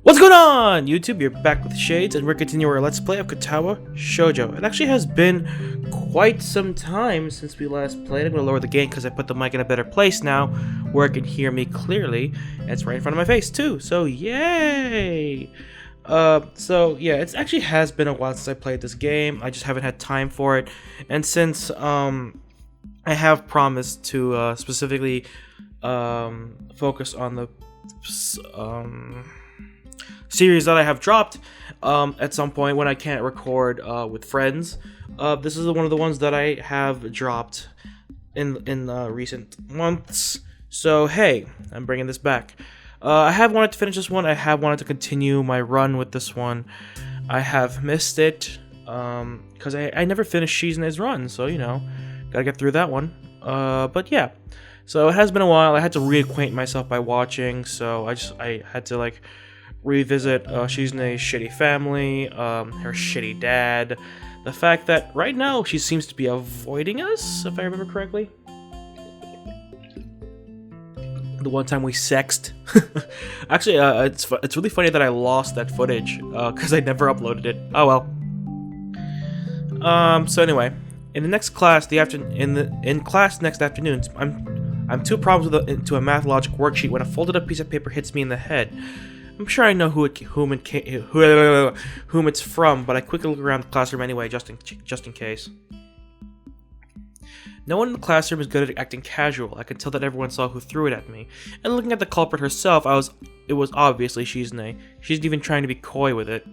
What's going on, YouTube? You're back with Shades, and we're continuing our Let's Play of Katawa Shoujo. It actually has been quite some time since we last played. I'm going to lower the gain because I put the mic in a better place now, where it can hear me clearly. And it's right in front of my face, too, so yay! It actually has been a while since I played this game. I just haven't had time for it. And since, I have promised to, specifically, focus on the, series that I have dropped at some point when I can't record with friends. This is one of the ones that I have dropped in recent months. So hey, I'm bringing this back. I have wanted to finish this one. I have wanted to continue my run with this one. I have missed it because I never finished Shizune's run, so you know, gotta get through that one. But yeah, so it has been a while. I had to reacquaint myself by watching, so I had to like revisit Shizune's shitty family, her shitty dad, the fact that right now she seems to be avoiding us, if I remember correctly. The one time we sexed. Actually, it's really funny that I lost that footage because I never uploaded it. Oh well. So anyway, in the next class, in class next afternoon, I'm two problems into a math logic worksheet when a folded up piece of paper hits me in the head. I'm sure I know whom it's from, but I quickly look around the classroom anyway, just in case. No one in the classroom is good at acting casual. I could tell that everyone saw who threw it at me. And looking at the culprit herself, it was obviously Shizune. She isn't even trying to be coy with it.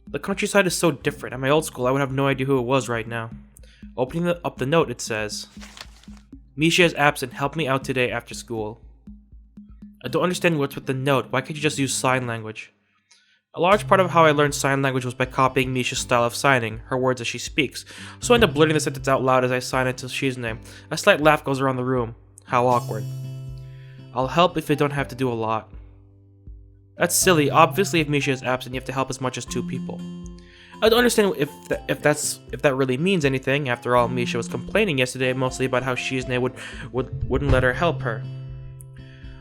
The countryside is so different. At my old school, I would have no idea who it was right now. Opening up the note, it says, "Misha is absent. Help me out today after school." I don't understand what's with the note. Why can't you just use sign language? A large part of how I learned sign language was by copying Misha's style of signing, her words as she speaks, so I end up blurting the sentence out loud as I sign it to Shizune. A slight laugh goes around the room. How awkward. I'll help if I don't have to do a lot. That's silly. Obviously, if Misha is absent, you have to help as much as 2 people. I don't understand if that really means anything. After all, Misha was complaining yesterday mostly about how Shizune wouldn't let her help her.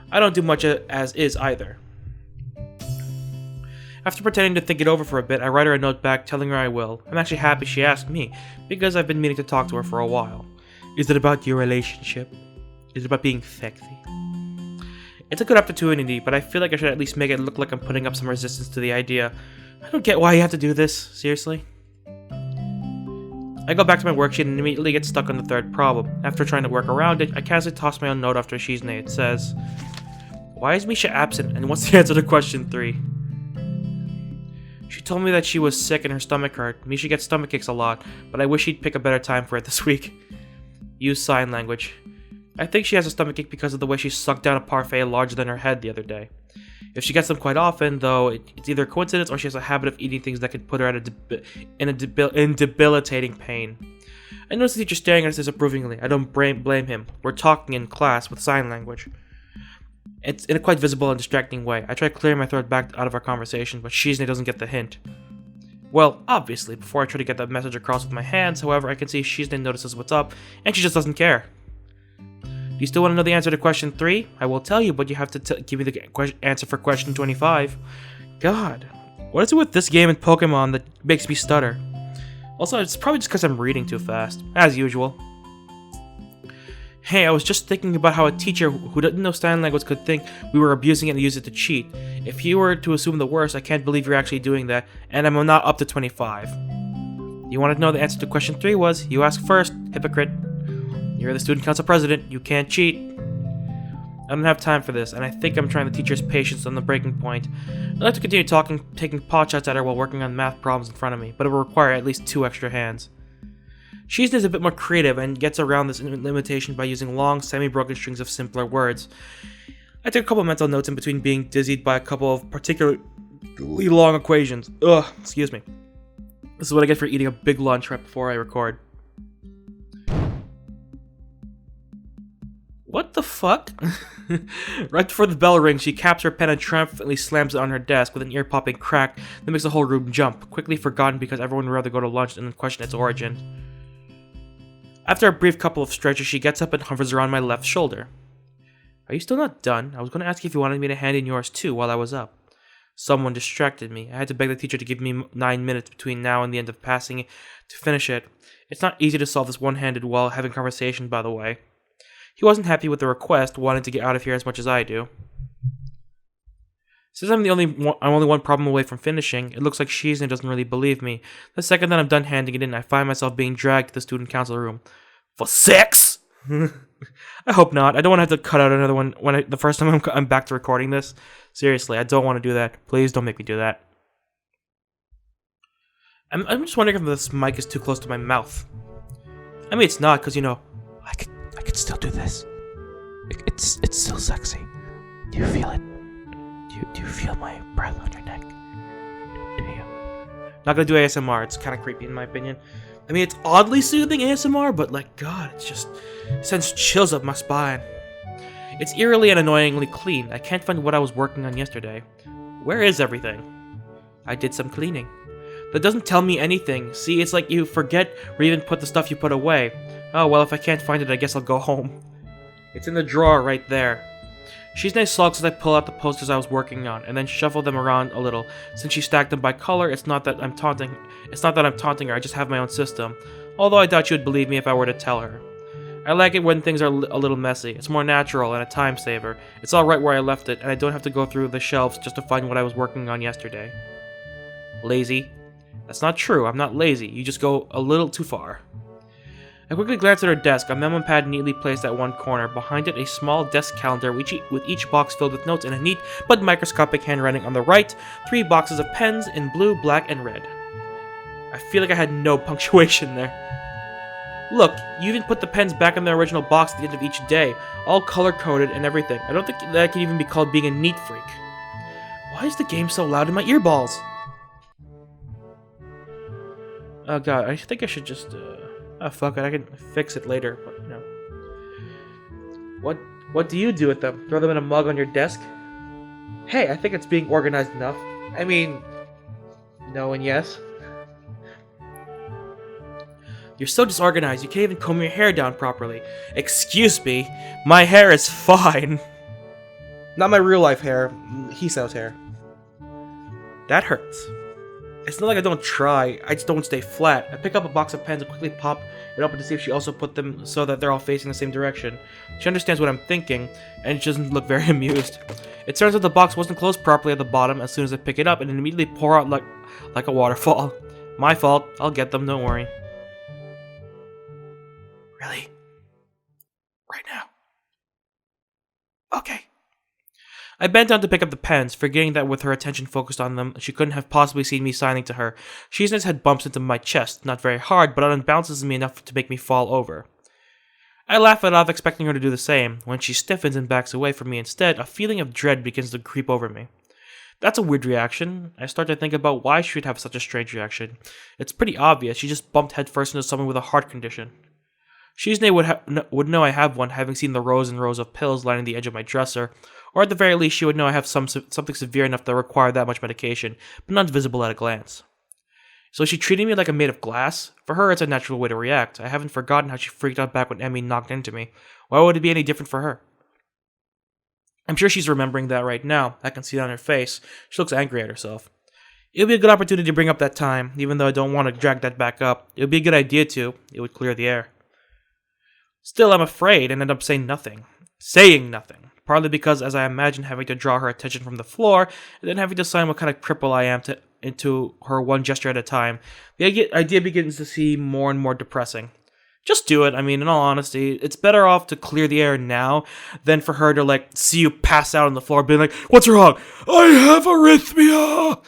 I don't do much as is either. After pretending to think it over for a bit, I write her a note back telling her I will. I'm actually happy she asked me, because I've been meaning to talk to her for a while. Is it about your relationship? Is it about being sexy? It's a good opportunity, but I feel like I should at least make it look like I'm putting up some resistance to the idea. I don't get why you have to do this, seriously. I go back to my worksheet and immediately get stuck on the 3rd problem. After trying to work around it, I casually toss my own note after Shizune. It says, "Why is Misha absent, and what's the answer to question 3? She told me that she was sick and her stomach hurt. Misha gets stomach aches a lot, but I wish she'd pick a better time for it this week. Use sign language. I think she has a stomach ache because of the way she sucked down a parfait larger than her head the other day. If she gets them quite often, though, it's either a coincidence or she has a habit of eating things that could put her in debilitating pain. I notice the teacher staring at us disapprovingly. I don't blame him. We're talking in class with sign language. It's in a quite visible and distracting way. I try clearing my throat back out of our conversation, but Shizune doesn't get the hint. Well, obviously, before I try to get that message across with my hands, however, I can see Shizune notices what's up, and she just doesn't care. Do you still want to know the answer to question 3? I will tell you, but you have to give me the answer for question 25. God, what is it with this game and Pokemon that makes me stutter? Also, it's probably just because I'm reading too fast, as usual. Hey, I was just thinking about how a teacher who didn't know sign language could think we were abusing it and use it to cheat. If you were to assume the worst, I can't believe you're actually doing that, and I'm not up to 25. You wanted to know the answer to question 3 was, you ask first, hypocrite. You're the student council president, you can't cheat. I don't have time for this, and I think I'm trying the teacher's patience on the breaking point. I'd like to continue taking potshots at her while working on math problems in front of me, but it will require at least 2 extra hands. Shizune is a bit more creative and gets around this limitation by using long, semi-broken strings of simpler words. I take a couple mental notes in between being dizzied by a couple of particularly long equations. Excuse me. This is what I get for eating a big lunch right before I record. What the fuck? Right before the bell rings, she caps her pen and triumphantly slams it on her desk with an ear-popping crack that makes the whole room jump, quickly forgotten because everyone would rather go to lunch than question its origin. After a brief couple of stretches, she gets up and hovers around my left shoulder. Are you still not done? I was going to ask you if you wanted me to hand in yours too while I was up. Someone distracted me. I had to beg the teacher to give me 9 minutes between now and the end of passing it to finish it. It's not easy to solve this one-handed while having conversation, by the way. He wasn't happy with the request, wanting to get out of here as much as I do. Since I'm only one problem away from finishing, it looks like Shizune doesn't really believe me. The second that I'm done handing it in, I find myself being dragged to the student council room. For sex? I hope not. I don't want to have to cut out another one the first time I'm back to recording this. Seriously, I don't want to do that. Please don't make me do that. I'm just wondering if this mic is too close to my mouth. I mean, it's not, because, I could still do this. It's still sexy. Do you feel it? Do you feel my breath on your neck? Do you? Not gonna do ASMR. It's kind of creepy in my opinion. I mean, it's oddly soothing ASMR, but God, it sends chills up my spine. It's eerily and annoyingly clean. I can't find what I was working on yesterday. Where is everything? I did some cleaning. That doesn't tell me anything. See, it's like you forget or even put the stuff you put away. Oh, well, if I can't find it, I guess I'll go home. It's in the drawer right there. Shizune sulks as I pull out the posters I was working on, and then shuffle them around a little. Since she stacked them by color, it's not that I'm taunting her, I just have my own system. Although I doubt she would believe me if I were to tell her. I like it when things are a little messy. It's more natural and a time saver. It's all right where I left it, and I don't have to go through the shelves just to find what I was working on yesterday. Lazy? That's not true, I'm not lazy. You just go a little too far. I quickly glanced at her desk, a memo pad neatly placed at one corner. Behind it, a small desk calendar with each box filled with notes and a neat but microscopic handwriting on the right, 3 boxes of pens in blue, black, and red. I feel like I had no punctuation there. Look, you even put the pens back in their original box at the end of each day, all color-coded and everything. I don't think that can even be called being a neat freak. Why is the game so loud in my earballs? Oh god, I think I should just, oh fuck it, I can fix it later, but What do you do with them? Throw them in a mug on your desk? Hey, I think it's being organized enough. I mean, no and yes. You're so disorganized, you can't even comb your hair down properly. Excuse me, my hair is fine. Not my real life hair, Hisao's hair. That hurts. It's not like I don't try, I just don't stay flat. I pick up a box of pens and quickly pop it open to see if she also put them so that they're all facing the same direction. She understands what I'm thinking, and she doesn't look very amused. It turns out the box wasn't closed properly at the bottom as soon as I pick it up, and it immediately pour out like a waterfall. My fault, I'll get them, don't worry. Really? Right now? Okay. I bent down to pick up the pens, forgetting that with her attention focused on them, she couldn't have possibly seen me signing to her. Shizune's head bumps into my chest, not very hard, but it unbounces me enough to make me fall over. I laugh it off, expecting her to do the same. When she stiffens and backs away from me instead, a feeling of dread begins to creep over me. That's a weird reaction. I start to think about why she would have such a strange reaction. It's pretty obvious, she just bumped headfirst into someone with a heart condition. Shizune would know I have one, having seen the rows and rows of pills lining the edge of my dresser, or at the very least she would know I have something severe enough to require that much medication, but not visible at a glance. So is she treating me like I'm made of glass? For her, it's a natural way to react. I haven't forgotten how she freaked out back when Emmy knocked into me. Why would it be any different for her? I'm sure she's remembering that right now. I can see it on her face. She looks angry at herself. It would be a good opportunity to bring up that time, even though I don't want to drag that back up. It would be a good idea to. It would clear the air. Still, I'm afraid and end up saying nothing. Partly because, as I imagine having to draw her attention from the floor, and then having to decide what kind of cripple I am into her one gesture at a time, the idea begins to seem more and more depressing. Just do it. I mean, in all honesty, it's better off to clear the air now than for her to, see you pass out on the floor being like, "What's wrong? I have arrhythmia!"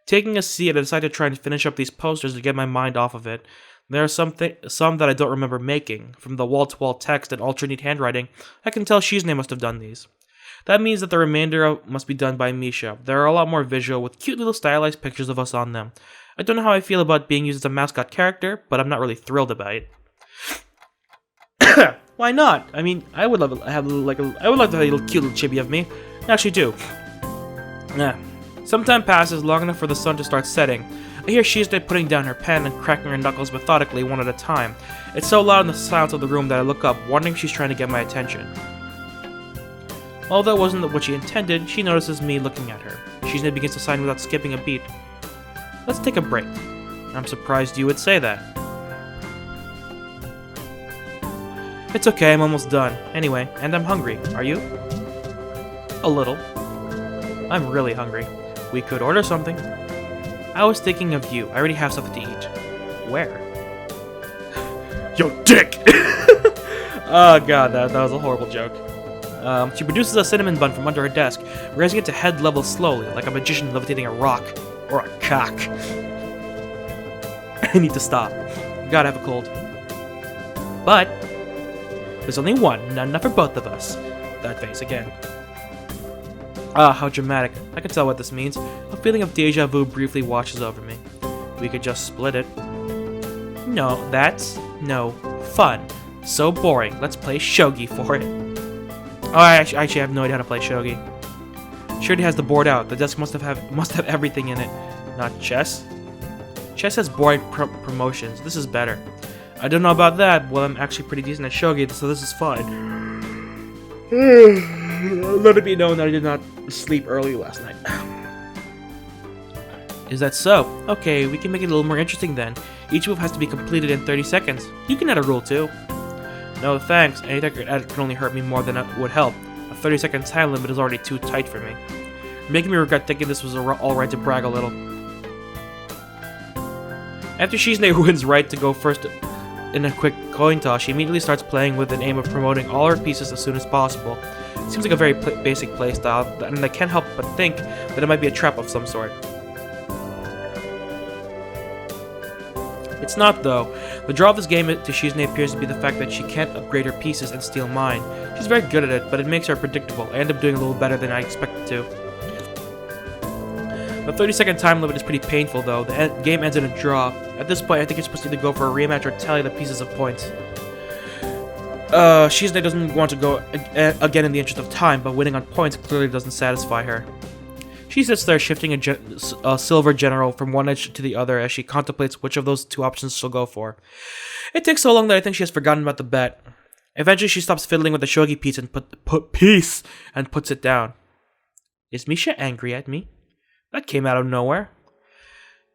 Taking a seat, I decide to try and finish up these posters to get my mind off of it. There are some that I don't remember making. From the wall-to-wall text and ultra-neat handwriting, I can tell Shizune must have done these. That means that the remainder must be done by Misha. There are a lot more visual, with cute little stylized pictures of us on them. I don't know how I feel about being used as a mascot character, but I'm not really thrilled about it. Why not? I mean, I would love to have a little cute little chibi of me. I actually do. Some time passes, long enough for the sun to start setting. I hear Shizune putting down her pen and cracking her knuckles methodically one at a time. It's so loud in the silence of the room that I look up, wondering if she's trying to get my attention. Although it wasn't what she intended, she notices me looking at her. Shizune begins to sign without skipping a beat. Let's take a break. I'm surprised you would say that. It's okay, I'm almost done. Anyway, and I'm hungry. Are you? A little. I'm really hungry. We could order something. I was thinking of you. I already have something to eat. Where? Yo, dick! Oh god, that was a horrible joke. She produces a cinnamon bun from under her desk, raising it to head level slowly, like a magician levitating a rock. Or a cock. I need to stop. Gotta have a cold. But there's only one, not enough for both of us. That face again. Ah, how dramatic. I can tell what this means. A feeling of deja vu briefly washes over me. We could just split it. No, that's no fun. So boring. Let's play shogi for it. Oh, I actually have no idea how to play shogi. She already has the board out. The desk must have everything in it. Not chess. Chess has boring promotions. This is better. I don't know about that. Well, I'm actually pretty decent at shogi, so this is fine. Let it be known that I did not sleep early last night. Is that so? Okay, we can make it a little more interesting then. Each move has to be completed in 30 seconds. You can add a rule too. No thanks, anything I could add could only hurt me more than it would help. A 30-second time limit is already too tight for me. You're making me regret thinking this was alright to brag a little. After Shizune wins right to go first in a quick coin toss, she immediately starts playing with an aim of promoting all her pieces as soon as possible. It seems like a very basic playstyle, and I can't help but think that it might be a trap of some sort. It's not, though. The draw of this game to Shizune appears to be the fact that she can't upgrade her pieces and steal mine. She's very good at it, but it makes her predictable. I end up doing a little better than I expected to. The 30-second time limit is pretty painful, though. The game ends in a draw. At this point, I think you're supposed to either go for a rematch or tally the pieces of points. Shizune doesn't want to go again in the interest of time, but winning on points clearly doesn't satisfy her. She sits there shifting a silver general from one edge to the other as she contemplates which of those two options she'll go for. It takes so long that I think she has forgotten about the bet. Eventually, she stops fiddling with the shogi piece and puts it down. Is Misha angry at me? That came out of nowhere.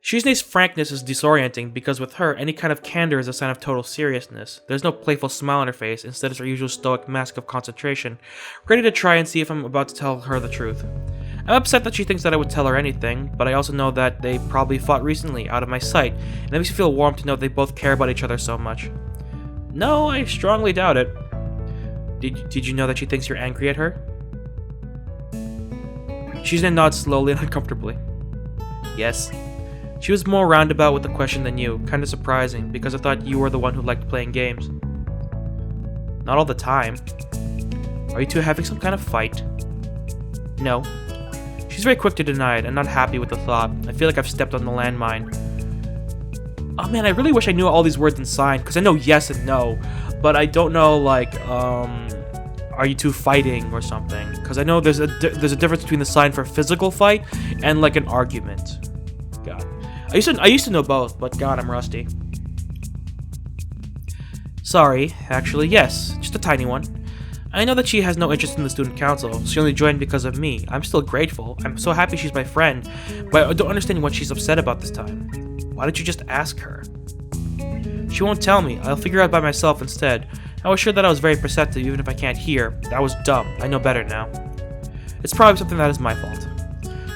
Shizune's frankness is disorienting because with her, any kind of candor is a sign of total seriousness. There's no playful smile on her face, instead it's her usual stoic mask of concentration, ready to try and see if I'm about to tell her the truth. I'm upset that she thinks that I would tell her anything, but I also know that they probably fought recently, out of my sight, and it makes me feel warm to know they both care about each other so much. No, I strongly doubt it. Did you know that she thinks you're angry at her? Shizune nods slowly and uncomfortably. Yes. She was more roundabout with the question than you, kinda surprising, because I thought you were the one who liked playing games. Not all the time. Are you two having some kind of fight? No. She's very quick to deny it, and not happy with the thought. I feel like I've stepped on the landmine. Oh man, I really wish I knew all these words in sign, because I know yes and no, but I don't know, like, are you two fighting or something? Because I know there's a difference between the sign for a physical fight and like an argument. God, I used to know both, but God, I'm rusty. Sorry, actually, yes, just a tiny one. I know that she has no interest in the student council. She only joined because of me. I'm still grateful. I'm so happy she's my friend, but I don't understand what she's upset about this time. Why don't you just ask her? She won't tell me. I'll figure out by myself instead. I was sure that I was very perceptive even if I can't hear. That was dumb. I know better now. It's probably something that is my fault.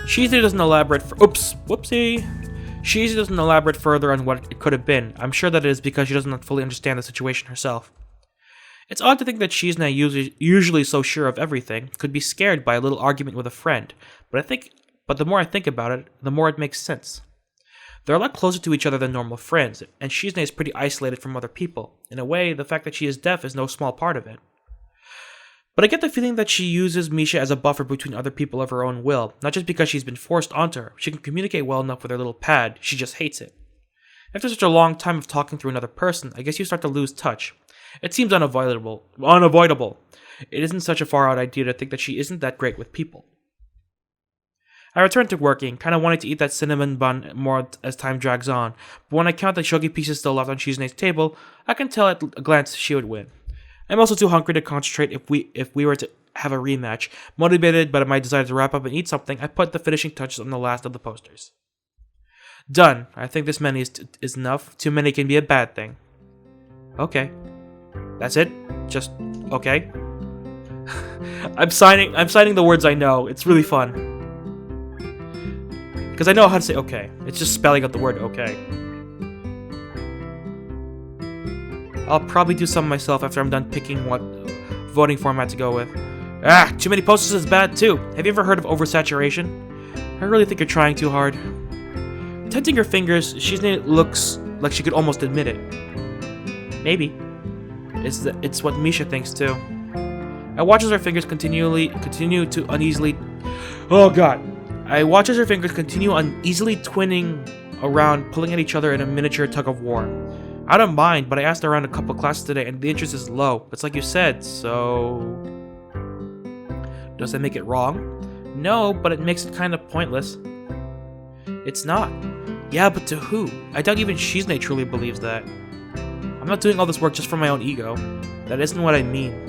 Shizune doesn't elaborate whoopsie. Shizune doesn't elaborate further on what it could have been. I'm sure that it is because she doesn't fully understand the situation herself. It's odd to think that Shizune, usually so sure of everything, could be scared by a little argument with a friend, but the more I think about it, the more it makes sense. They're a lot closer to each other than normal friends, and Shizune is pretty isolated from other people. In a way, the fact that she is deaf is no small part of it. But I get the feeling that she uses Misha as a buffer between other people of her own will, not just because she's been forced onto her. She can communicate well enough with her little pad, she just hates it. After such a long time of talking through another person, I guess you start to lose touch. It seems unavoidable. It isn't such a far-out idea to think that she isn't that great with people. I return to working, kind of wanting to eat that cinnamon bun more as time drags on, but when I count the shogi pieces still left on Shizune's table, I can tell at a glance she would win. I'm also too hungry to concentrate if we were to have a rematch. Motivated by my desire to wrap up and eat something, I put the finishing touches on the last of the posters. Done. I think this many is enough. Too many can be a bad thing. Okay. That's it? Just okay? I'm signing the words I know. It's really fun. Because I know how to say okay. It's just spelling out the word okay. I'll probably do some myself after I'm done picking what voting format to go with. Too many posters is bad too. Have you ever heard of oversaturation? I really think you're trying too hard. Tenting her fingers, Shizune looks like she could almost admit it. Maybe. It's what Misha thinks too. I watch as her fingers continue to uneasily... Oh god. I watch as her fingers continue uneasily twinning around, pulling at each other in a miniature tug of war. I don't mind, but I asked around a couple classes today and the interest is low. It's like you said, so... Does that make it wrong? No, but it makes it kind of pointless. It's not. Yeah, but to who? I doubt even Shizune truly believes that. I'm not doing all this work just for my own ego. That isn't what I mean.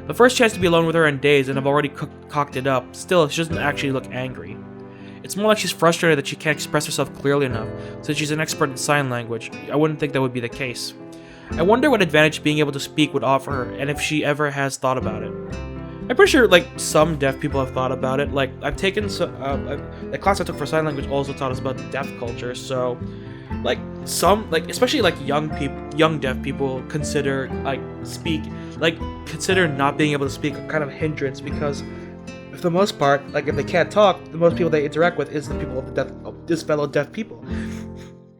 The first chance to be alone with her in days, and I've already cocked it up. Still, she doesn't actually look angry. It's more like she's frustrated that she can't express herself clearly enough, since she's an expert in sign language. I wouldn't think that would be the case. I wonder what advantage being able to speak would offer her, and if she ever has thought about it. I'm pretty sure, like, some deaf people have thought about it. Like, I've taken the class I took for sign language also taught us about deaf culture, so... Like, some, like, especially, like, young deaf people consider, consider not being able to speak a kind of hindrance, because, for the most part, like, if they can't talk, the most people they interact with is the people of this fellow deaf people.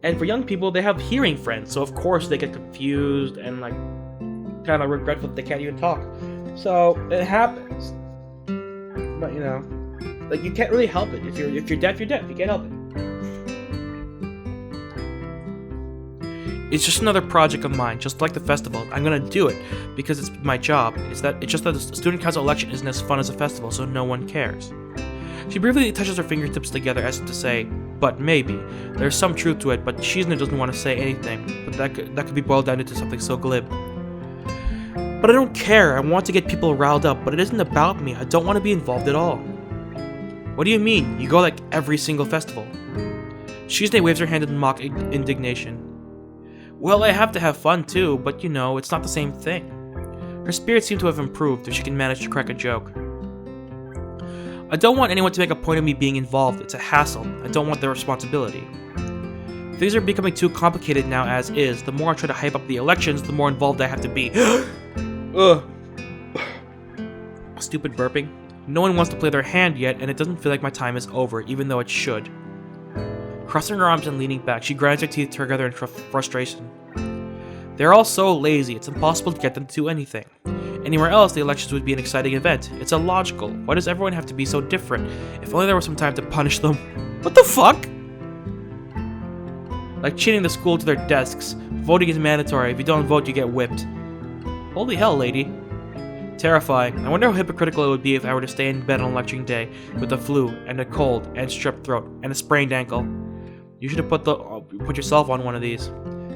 And for young people, they have hearing friends, so of course they get confused and, like, kind of regretful that they can't even talk. So, it happens. But, you know, like, you can't really help it. If you're deaf, you're deaf. You can't help it. It's just another project of mine, just like the festival. I'm gonna do it, because it's my job. It's just that the student council election isn't as fun as a festival, so no one cares. She briefly touches her fingertips together as if to say, but maybe. There's some truth to it, but Shizune doesn't want to say anything. But that could be boiled down into something so glib. But I don't care. I want to get people riled up, but it isn't about me. I don't want to be involved at all. What do you mean? You go like every single festival. Shizune waves her hand in mock indignation. Well, I have to have fun too, but you know, it's not the same thing. Her spirits seem to have improved if she can manage to crack a joke. I don't want anyone to make a point of me being involved. It's a hassle. I don't want the responsibility. Things are becoming too complicated now as is. The more I try to hype up the elections, the more involved I have to be. Ugh. Stupid burping. No one wants to play their hand yet, and it doesn't feel like my time is over, even though it should. Crossing her arms and leaning back, she grinds her teeth together in frustration. They're all so lazy, it's impossible to get them to do anything. Anywhere else, the elections would be an exciting event. It's illogical. Why does everyone have to be so different? If only there was some time to punish them. What the fuck? Like chaining the school to their desks. Voting is mandatory. If you don't vote, you get whipped. Holy hell, lady. Terrifying. I wonder how hypocritical it would be if I were to stay in bed on election day with the flu and a cold and strep throat and a sprained ankle. You should have put yourself on one of these.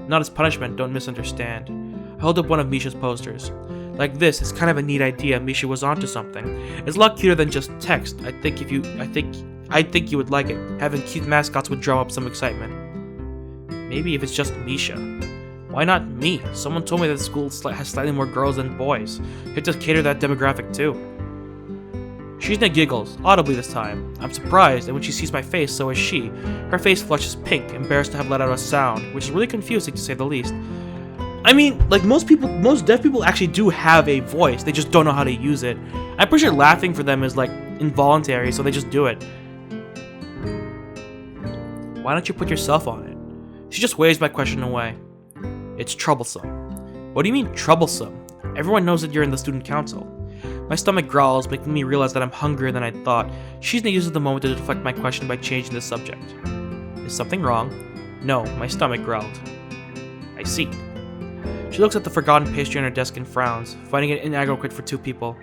Not as punishment, don't misunderstand. I hold up one of Misha's posters. Like this, it's kind of a neat idea. Misha was onto something. It's a lot cuter than just text. I think you would like it. Having cute mascots would drum up some excitement. Maybe if it's just Misha. Why not me? Someone told me that the school has slightly more girls than boys. You have to cater that demographic too. Shizune giggles, audibly this time. I'm surprised, and when she sees my face, so is she. Her face flushes pink, embarrassed to have let out a sound, which is really confusing to say the least. I mean, like most deaf people actually do have a voice, they just don't know how to use it. I'm pretty sure laughing for them is like involuntary, so they just do it. Why don't you put yourself on it? She just waves my question away. It's troublesome. What do you mean troublesome? Everyone knows that you're in the student council. My stomach growls, making me realize that I'm hungrier than I thought. Shizune uses the moment to deflect my question by changing the subject. Is something wrong? No, my stomach growled. I see. She looks at the forgotten pastry on her desk and frowns, finding it inadequate for 2 people.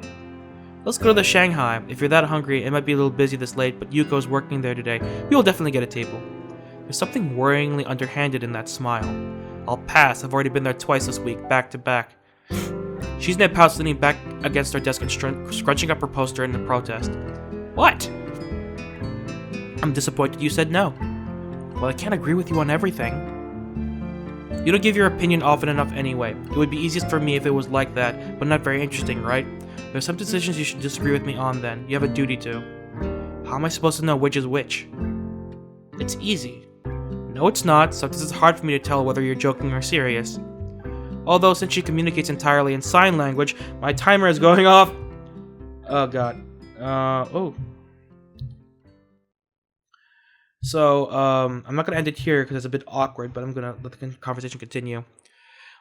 Let's go to the Shanghai. If you're that hungry, it might be a little busy this late, but Yuko's working there today. We will definitely get a table. There's something worryingly underhanded in that smile. I'll pass. I've already been there twice this week, back to back. Shizune pouts, leaning back against her desk and scrunching up her poster in the protest. What? I'm disappointed you said no. Well, I can't agree with you on everything. You don't give your opinion often enough anyway. It would be easiest for me if it was like that, but not very interesting, right? There's some decisions you should disagree with me on then. You have a duty to. How am I supposed to know which is which? It's easy. No, it's not. Sometimes it's hard for me to tell whether you're joking or serious. Although, since she communicates entirely in sign language, my timer is going off. Oh, God. So, I'm not going to end it here because it's a bit awkward, but I'm going to let the conversation continue.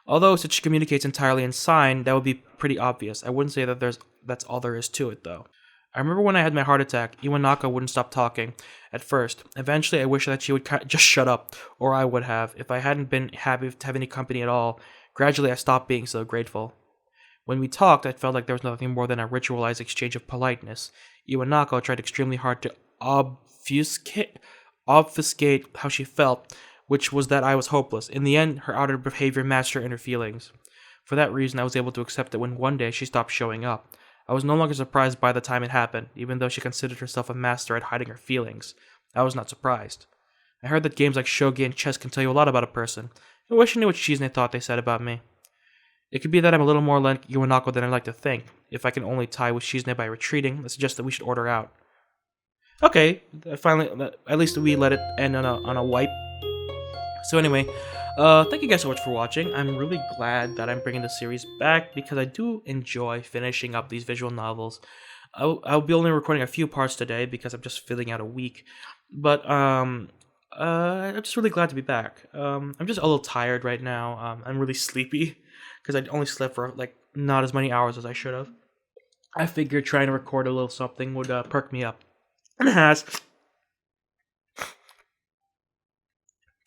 Although, since she communicates entirely in sign, that would be pretty obvious. I wouldn't say that that's all there is to it, though. I remember when I had my heart attack, Iwanaka wouldn't stop talking. At first. Eventually, I wish that she would just shut up, or I would have, if I hadn't been happy to have any company at all. Gradually, I stopped being so grateful. When we talked, I felt like there was nothing more than a ritualized exchange of politeness. Iwanaka tried extremely hard to obfuscate how she felt, which was that I was hopeless. In the end, her outer behavior matched her inner feelings. For that reason, I was able to accept it when one day she stopped showing up. I was no longer surprised by the time it happened, even though she considered herself a master at hiding her feelings. I was not surprised. I heard that games like shogi and chess can tell you a lot about a person. I wish I knew what Shizune thought they said about me. It could be that I'm a little more like Iwanako than I like to think. If I can only tie with Shizune by retreating, I suggest that we should order out. Okay, finally, at least we let it end on a wipe. So anyway, thank you guys so much for watching. I'm really glad that I'm bringing the series back because I do enjoy finishing up these visual novels. I'll be only recording a few parts today because I'm just filling out a week. But I'm just really glad to be back. I'm just a little tired right now. I'm really sleepy because I only slept for like not as many hours as I should have. I figured trying to record a little something would perk me up. And it has.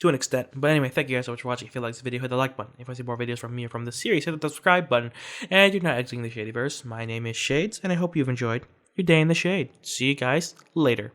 To an extent. But anyway, thank you guys so much for watching. If you like this video, hit the like button. If you want to see more videos from me or from this series, hit the subscribe button. And you're not exiting the Shadyverse. My name is Shades, and I hope you've enjoyed your day in the shade. See you guys later.